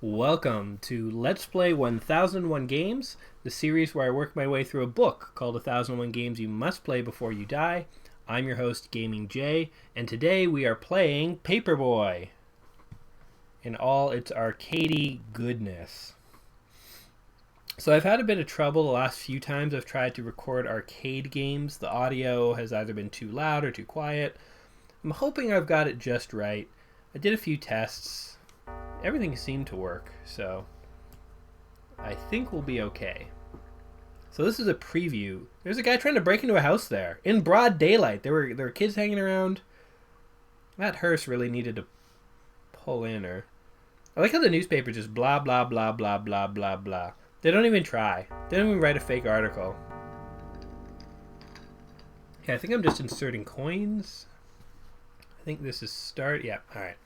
Welcome to Let's Play 1001 Games, the series where I work my way through a book called 1001 Games You Must Play Before You Die. I'm your host, Gaming Jay, and today we are playing Paperboy in all its arcadey goodness. So I've had a bit of trouble the last few times I've tried to record arcade games. The audio has either been too loud or too quiet. I'm hoping I've got it just right. I did a few tests. Everything seemed to work, so I think we'll be okay. So this is a preview. There's a guy trying to break into a house there in broad daylight. There were kids hanging around. That hearse really needed to pull in her. I like how the newspaper just blah blah blah blah blah blah blah. They don't even try. They don't even write a fake article. Okay, I think I'm just inserting coins. I think this is start. Yeah, alright.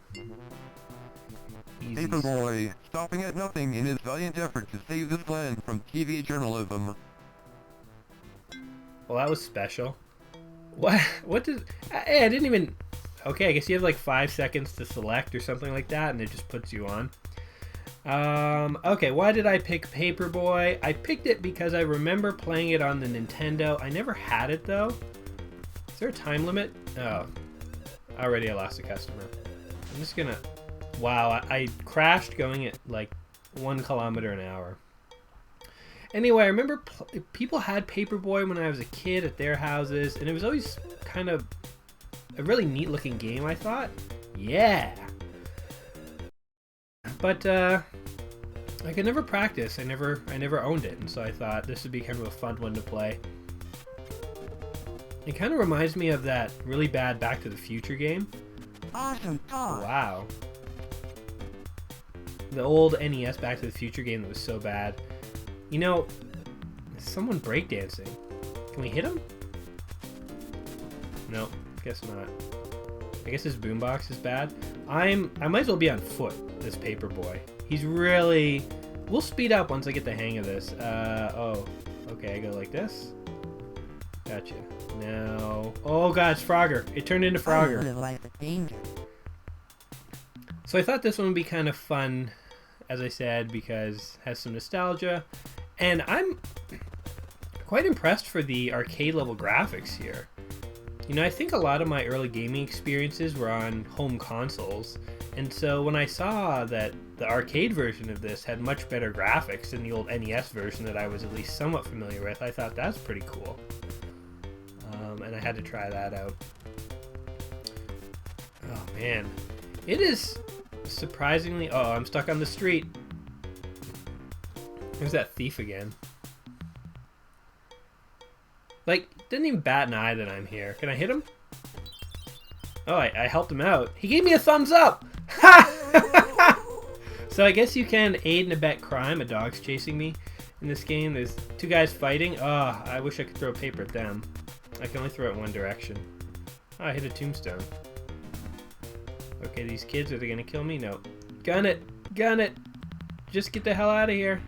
Paperboy, stopping at nothing in his valiant effort to save his land from TV journalism. Well, that was special. What did... Hey, I didn't even... Okay, I guess you have like 5 seconds to select or something like that, and it just puts you on. Okay, why did I pick Paperboy? I picked it because I remember playing it on the Nintendo. I never had it, though. Is there a time limit? Oh. Already I lost a customer. I'm just gonna... Wow, I crashed going at like 1 kilometer an hour. Anyway, I remember people had Paperboy when I was a kid at their houses, and it was always kind of a really neat looking game, I thought. Yeah! But I could never practice. I never owned it, and so I thought this would be kind of a fun one to play. It kind of reminds me of that really bad Back to the Future game. Awesome talk. Wow. The old NES Back to the Future game that was so bad. You know, someone breakdancing. Can we hit him? No, guess not. I guess his boombox is bad. I might as well be on foot, this Paperboy. He's really... We'll speed up once I get the hang of this. Oh. Okay, I go like this. Gotcha. Now... Oh god, it's Frogger. It turned into Frogger. So I thought this one would be kind of fun, as I said, because it has some nostalgia. And I'm quite impressed for the arcade level graphics here. You know, I think a lot of my early gaming experiences were on home consoles. And so when I saw that the arcade version of this had much better graphics than the old NES version that I was at least somewhat familiar with, I thought that's pretty cool. And I had to try that out. Oh man. It is surprisingly... Oh, I'm stuck on the street. There's that thief again. Like, didn't even bat an eye that I'm here. Can I hit him? Oh, I helped him out. He gave me a thumbs up! Ha! So I guess you can aid and abet crime. A dog's chasing me in this game. There's 2 guys fighting. Oh, I wish I could throw paper at them. I can only throw it one direction. Oh, I hit a tombstone. Okay, these kids, are they gonna kill me? No. Gun it! Gun it! Just get the hell out of here.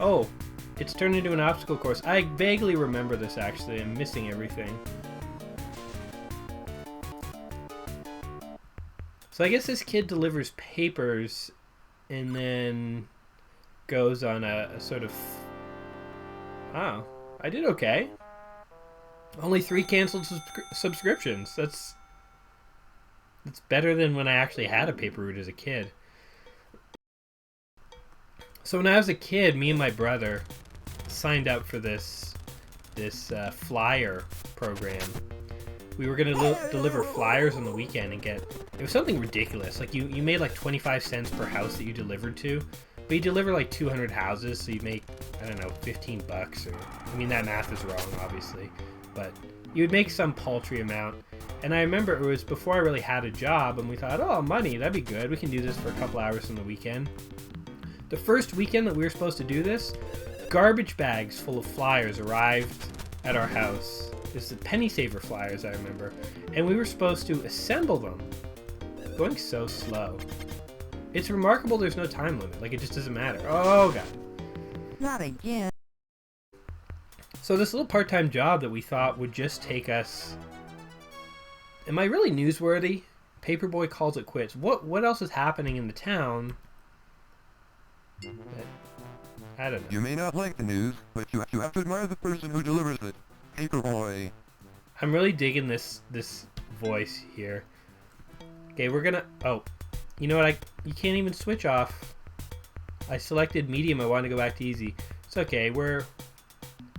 Oh, it's turned into an obstacle course. I vaguely remember this, actually. I'm missing everything. So I guess this kid delivers papers and then goes on a sort of... Oh, I did okay. Only 3 canceled subscriptions. That's better than when I actually had a paper route as a kid. So when I was a kid, me and my brother signed up for this flyer program. We were going to deliver flyers on the weekend and get... It was something ridiculous. Like, you made like 25 cents per house that you delivered to. But you deliver like 200 houses, so you make, I don't know, 15 bucks. Or, I mean, that math is wrong, obviously. But you would make some paltry amount. And I remember it was before I really had a job, and we thought, oh, money, that'd be good. We can do this for a couple hours on the weekend. The first weekend that we were supposed to do this, garbage bags full of flyers arrived at our house. This is the penny saver flyers, I remember. And we were supposed to assemble them. Going so slow. It's remarkable there's no time limit. Like, it just doesn't matter. Oh, God. Not again. So this little part-time job that we thought would just take us... Am I really newsworthy? Paperboy calls it quits. What else is happening in the town I don't know. You may not like the news, but you have to admire the person who delivers it. Paperboy. I'm really digging this voice here. Okay, we're gonna... Oh, you know what? You can't even switch off. I selected medium. I wanted to go back to easy. It's okay. We're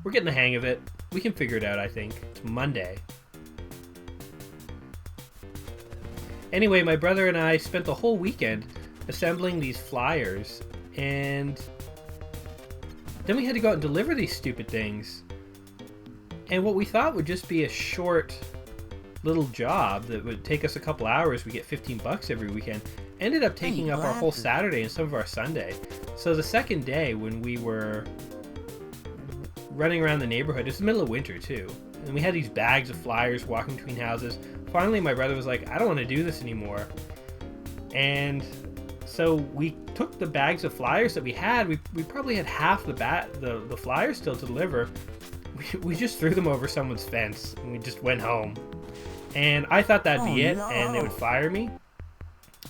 getting the hang of it. We can figure it out, I think. It's Monday. Anyway, my brother and I spent the whole weekend assembling these flyers, and then we had to go out and deliver these stupid things. And what we thought would just be a short little job that would take us a couple hours, we get $15 every weekend, ended up taking up our whole Saturday and some of our Sunday. So the second day, when we were running around the neighborhood, it's the middle of winter too, and we had these bags of flyers walking between houses. Finally, my brother was like, I don't want to do this anymore. And so we took the bags of flyers that we had. We probably had half the flyers still to deliver. We just threw them over someone's fence, and we just went home. And I thought that'd be it, and they would fire me.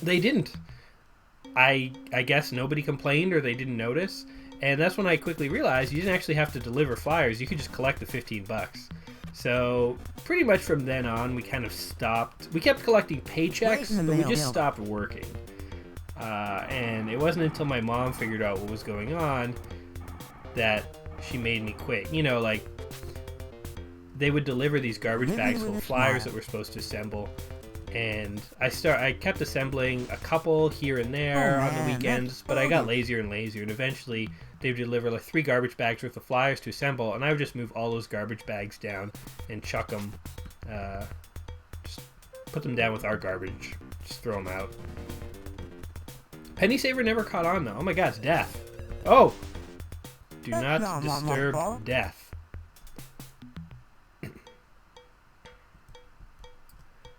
They didn't. I guess nobody complained, or they didn't notice. And that's when I quickly realized you didn't actually have to deliver flyers. You could just collect the $15. So pretty much from then on, we kind of stopped. We kept collecting paychecks, but we just stopped working. And it wasn't until my mom figured out what was going on that she made me quit. You know, like, they would deliver these garbage bags full of flyers that we're supposed to assemble. And I kept assembling a couple here and there on the weekends, but I got lazier and lazier, and eventually they would deliver like 3 garbage bags worth of flyers to assemble, and I would just move all those garbage bags down and chuck them, just put them down with our garbage, just throw them out. Penny Saver never caught on though. Oh my god, it's death. Oh! Do not disturb death.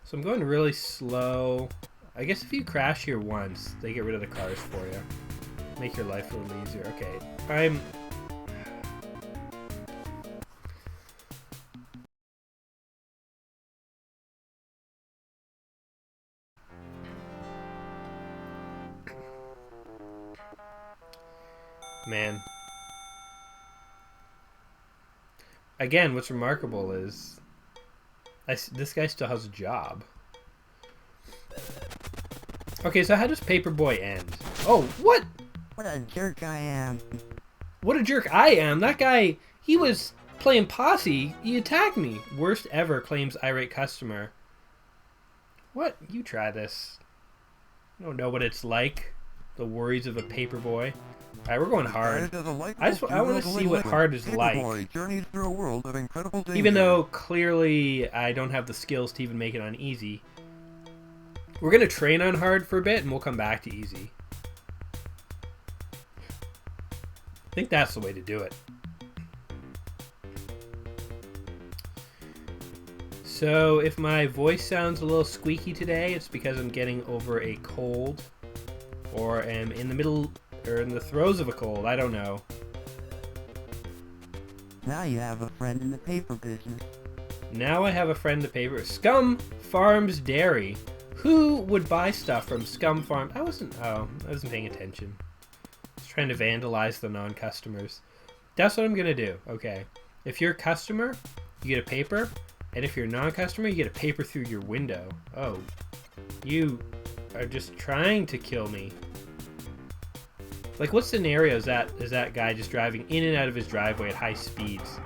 So I'm going really slow. I guess if you crash here once, they get rid of the cars for you. Make your life a little easier. Okay, Man. Again, what's remarkable is this guy still has a job. Okay, so how does Paperboy end? Oh, what? What a jerk I am. What a jerk I am. That guy, he was playing posse. He attacked me. Worst ever, claims irate customer. What? You try this. I don't know what it's like. The worries of a paperboy. Alright, we're going hard. I want to see what hard is like. Even though clearly I don't have the skills to even make it on easy. We're going to train on hard for a bit and we'll come back to easy. I think that's the way to do it. So if my voice sounds a little squeaky today, it's because I'm getting over a cold or am in the middle or in the throes of a cold. I don't know. Now you have a friend in the paper business. Now I have a friend in the paper. Scum Farms Dairy. Who would buy stuff from Scum Farm? I wasn't paying attention. I was trying to vandalize the non-customers. That's what I'm gonna do. Okay. If you're a customer, you get a paper. And if you're a non-customer, you get a paper through your window. Oh. You are just trying to kill me. Like, what scenario is that guy just driving in and out of his driveway at high speeds?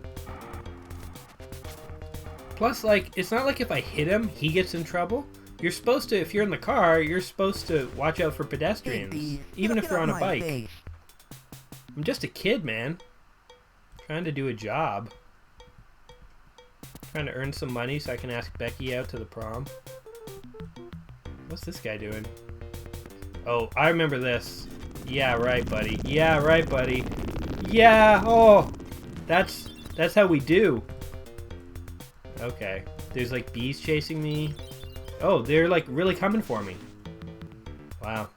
Plus, like, it's not like if I hit him, he gets in trouble. You're supposed to, if you're in the car, you're supposed to watch out for pedestrians. Even if they're on a bike. I'm just a kid, man. Trying to do a job. Trying to earn some money so I can ask Becky out to the prom. What's this guy doing? Oh, I remember this. Yeah, right, buddy. Yeah, right, buddy. Yeah, oh! That's how we do. Okay. There's like bees chasing me. Oh, they're like really coming for me. Wow.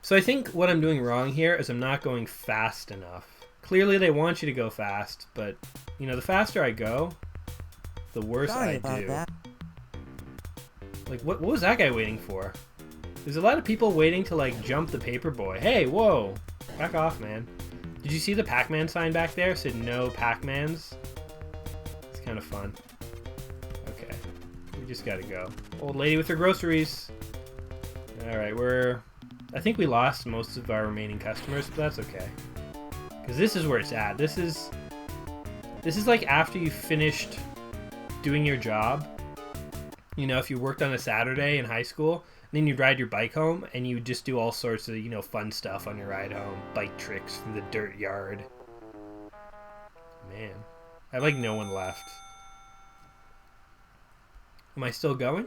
So I think what I'm doing wrong here is I'm not going fast enough. Clearly they want you to go fast, but you know, the faster I go, the worse I do. Like, what was that guy waiting for? There's a lot of people waiting to like jump the Paperboy. Hey, whoa! Back off, man. Did you see the Pac-Man sign back there? It said no Pac-Mans. It's kind of fun. Okay. We just gotta go. Old lady with her groceries. Alright, I think we lost most of our remaining customers, but that's okay. Because this is where it's at. This is like after you finished doing your job. You know, if you worked on a Saturday in high school, then you'd ride your bike home and you would just do all sorts of, you know, fun stuff on your ride home. Bike tricks through the dirt yard. Man. I like no one left. Am I still going?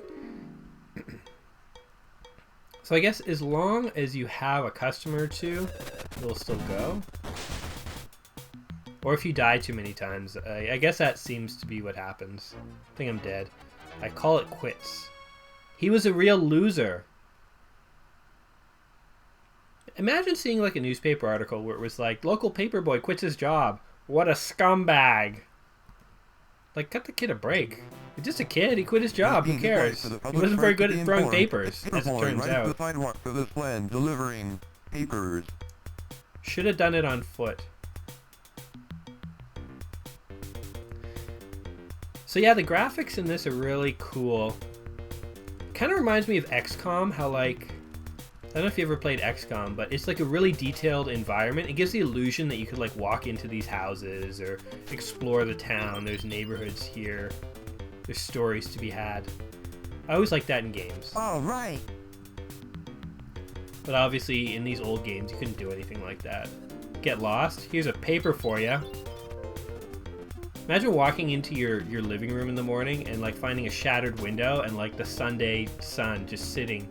So I guess as long as you have a customer or two, it'll still go. Or if you die too many times. I guess that seems to be what happens. I think I'm dead. I call it quits. He was a real loser. Imagine seeing like a newspaper article where it was like, local paperboy quits his job. What a scumbag. Like, cut the kid a break. He's just a kid. He quit his job. Who cares? He wasn't very good at throwing papers, as it turns out. The sidewalk for this land, delivering papers. Should have done it on foot. So yeah, the graphics in this are really cool. Kind of reminds me of XCOM, how like, I don't know if you ever played XCOM, but it's like a really detailed environment. It gives the illusion that you could like walk into these houses or explore the town. There's neighborhoods here. There's stories to be had. I always like that in games. All right. But obviously in these old games you couldn't do anything like that. Get lost? Here's a paper for you. Imagine walking into your living room in the morning and like finding a shattered window and like the Sunday sun just sitting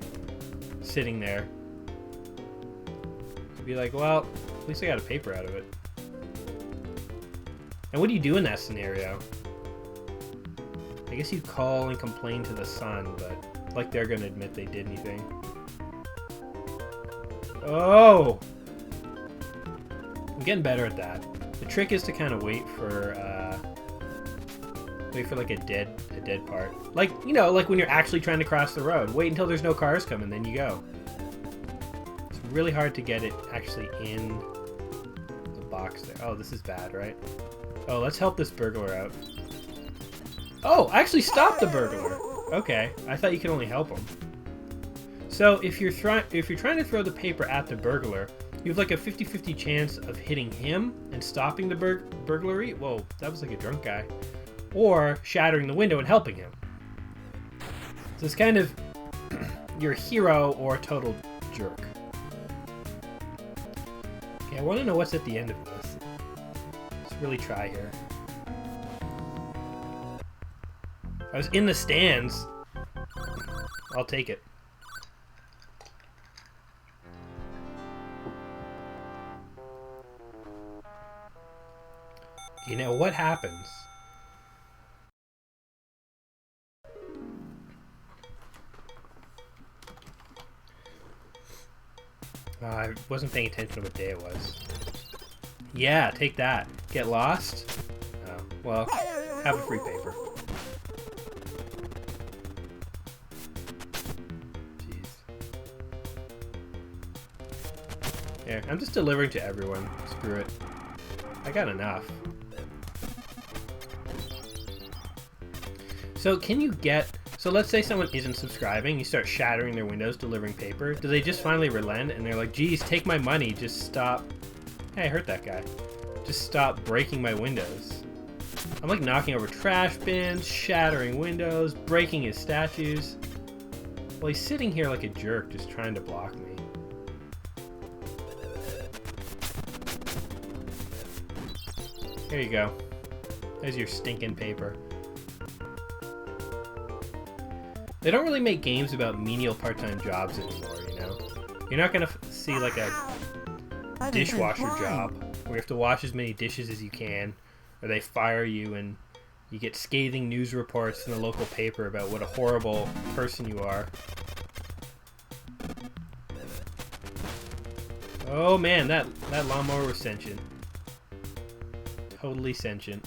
there. You'd be like, well, at least I got a paper out of it. And what do you do in that scenario? I guess you'd call and complain to the sun, but like they're gonna admit they did anything. Oh! I'm getting better at that. The trick is to kind of wait for like a dead part. Like, you know, like when you're actually trying to cross the road. Wait until there's no cars coming, then you go. It's really hard to get it actually in the box there. Oh, this is bad, right? Oh, let's help this burglar out. Oh, I actually stopped the burglar. Okay, I thought you could only help him. So if you're trying to throw the paper at the burglar, you have like a 50-50 chance of hitting him and stopping the burglary. Whoa, that was like a drunk guy. Or shattering the window and helping him. So it's kind of your hero or a total jerk. Okay, I want to know what's at the end of this. Let's really try here. I was in the stands. I'll take it. You know what happens? I wasn't paying attention to what day it was. Yeah, take that. Get lost? Oh, well, have a free paper. Jeez. Here, I'm just delivering to everyone. Screw it. I got enough. So can you get... So let's say someone isn't subscribing, you start shattering their windows, delivering paper. Do they just finally relent and they're like, geez, take my money, just stop. Hey, I hurt that guy. Just stop breaking my windows. I'm like knocking over trash bins, shattering windows, breaking his statues. Well, he's sitting here like a jerk, just trying to block me. Here you go. There's your stinking paper. They don't really make games about menial part-time jobs anymore, you know? You're not gonna see like a dishwasher job where you have to wash as many dishes as you can, or they fire you and you get scathing news reports in the local paper about what a horrible person you are. Oh man, that lawnmower was sentient. Totally sentient.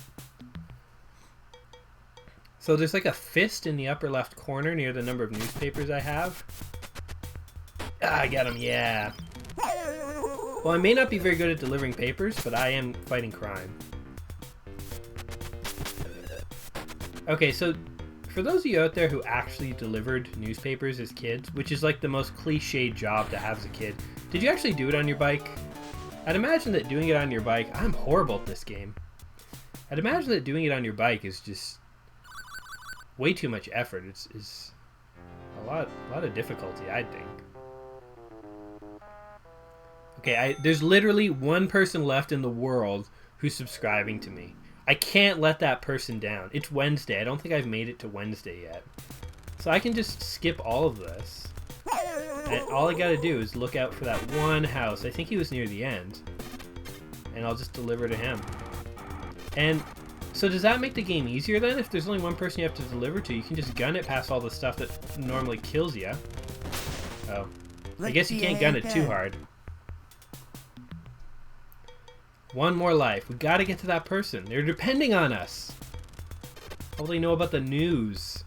So there's like a fist in the upper left corner near the number of newspapers I have. Ah, I got him, yeah. Well, I may not be very good at delivering papers, but I am fighting crime. Okay, so for those of you out there who actually delivered newspapers as kids, which is like the most cliched job to have as a kid, did you actually do it on your bike? I'd imagine that doing it on your bike, I'm horrible at this game. I'd imagine that doing it on your bike is just way too much effort. It's a lot of difficulty, I think. Okay, there's literally one person left in the world who's subscribing to me. I can't let that person down. It's Wednesday. I don't think I've made it to Wednesday yet. So I can just skip all of this. And all I gotta do is look out for that one house. I think he was near the end. And I'll just deliver to him. And so does that make the game easier then? If there's only one person you have to deliver to, you can just gun it past all the stuff that normally kills you. Oh. I guess you can't gun it too hard. One more life. We gotta get to that person. They're depending on us. All they know about the news.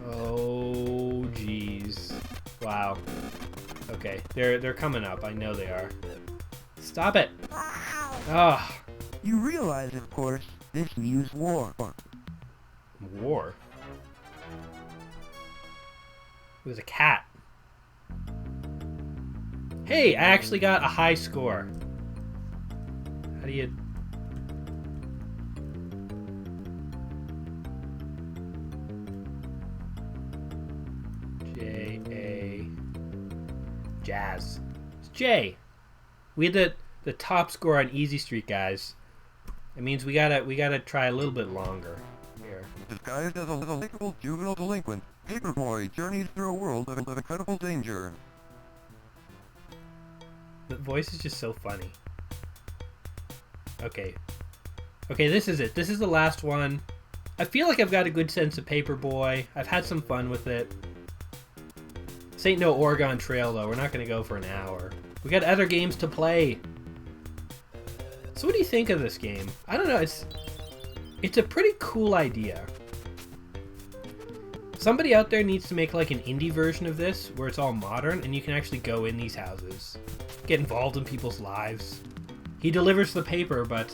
Oh, jeez. Wow. Okay, they're coming up. I know they are. Stop it. Ah. You realize, of course, this means war. War? It was a cat. Hey, I actually got a high score. How do you... J-A... Jazz. It's J. We had the top score on Easy Street, guys. It means we gotta try a little bit longer here. Disguised as a little likable juvenile delinquent, Paperboy journeys through a world of incredible danger. The voice is just so funny. Okay. Okay, this is it. This is the last one. I feel like I've got a good sense of Paperboy. I've had some fun with it. This ain't no Oregon Trail, though. We're not going to go for an hour. We got other games to play. So what do you think of this game? I don't know. It's a pretty cool idea. Somebody out there needs to make like an indie version of this where it's all modern and you can actually go in these houses. Get involved in people's lives. He delivers the paper, but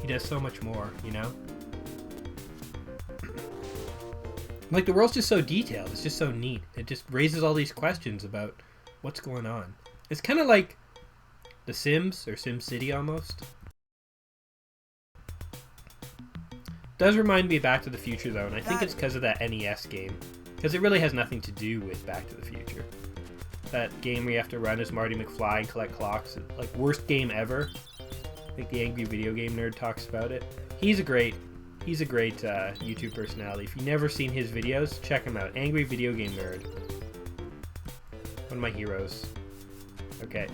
he does so much more, you know? Like, the world's just so detailed. It's just so neat. It just raises all these questions about what's going on. It's kind of like The Sims, or Sim City almost. Does remind me of Back to the Future, though, and I think it's because of that NES game. Because it really has nothing to do with Back to the Future. That game where you have to run as Marty McFly and collect clocks. Like, worst game ever. I think the Angry Video Game Nerd talks about it. He's a great YouTube personality. If you've never seen his videos, check him out. Angry Video Game Nerd. One of my heroes. Okay.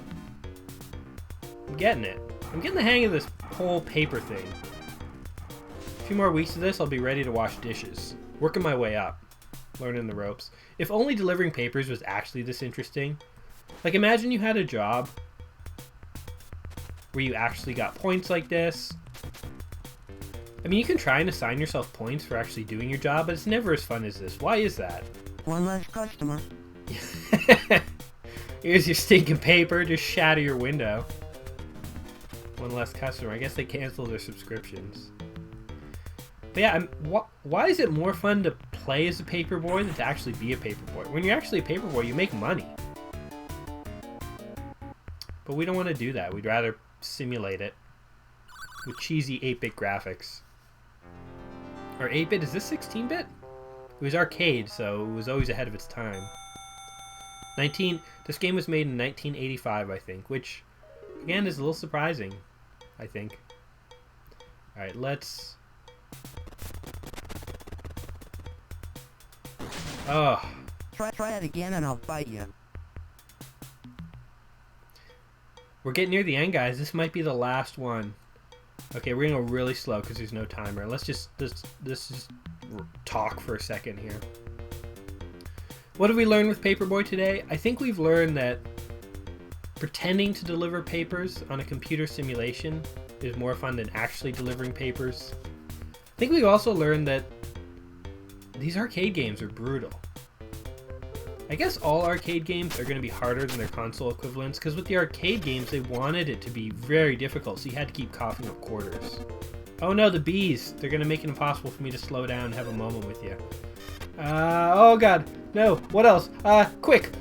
I'm getting it. I'm getting the hang of this whole paper thing. A few more weeks of this, I'll be ready to wash dishes. Working my way up. Learning the ropes. If only delivering papers was actually this interesting. Like, imagine you had a job where you actually got points like this. I mean, you can try and assign yourself points for actually doing your job, but it's never as fun as this. Why is that? One less customer. Here's your stinking paper. Just shatter your window. One less customer. I guess they canceled their subscriptions. But yeah, why is it more fun to play as a paperboy than to actually be a paperboy? When you're actually a paperboy, you make money. But we don't want to do that. We'd rather simulate it with cheesy 8-bit graphics. Or 8-bit? Is this 16-bit? It was arcade, so it was always ahead of its time. This game was made in 1985, I think, which, again, is a little surprising, I think. Alright, let's... Oh. Try it again and I'll bite you. We're getting near the end, guys. This might be the last one. Okay, we're gonna go really slow because there's no timer. Let's just talk for a second here. What have we learned with Paperboy today? I think we've learned that pretending to deliver papers on a computer simulation is more fun than actually delivering papers. I think we've also learned that these arcade games are brutal. I guess all arcade games are going to be harder than their console equivalents, because with the arcade games, they wanted it to be very difficult, so you had to keep coughing up quarters. Oh no, the bees! They're going to make it impossible for me to slow down and have a moment with you. Oh god, no, what else? Quick,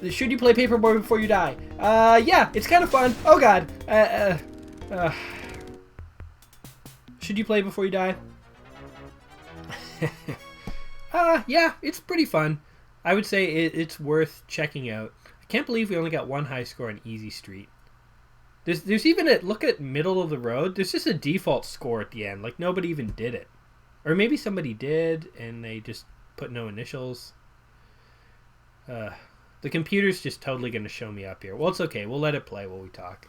should you play Paperboy before you die? Yeah, it's kind of fun. Oh god, should you play before you die? Yeah, it's pretty fun. I would say it's worth checking out. I can't believe we only got one high score on Easy Street. There's even look at middle of the road. There's just a default score at the end. Like, nobody even did it. Or maybe somebody did, and they just put no initials. The computer's just totally going to show me up here. Well, it's okay. We'll let it play while we talk.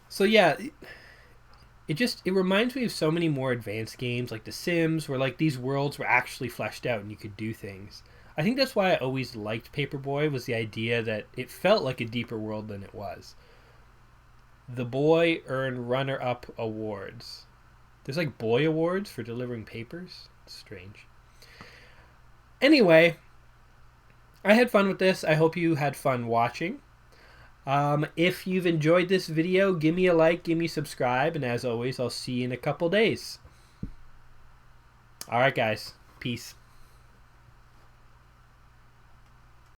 So, yeah... It reminds me of so many more advanced games like The Sims, where like these worlds were actually fleshed out and you could do things. I think that's why I always liked Paperboy, was the idea that it felt like a deeper world than it was. The boy earned runner-up awards. There's like boy awards for delivering papers. It's strange. Anyway, I had fun with this. I hope you had fun watching. If you've enjoyed this video, give me a like, give me a subscribe, and as always, I'll see you in a couple days. Alright guys, peace.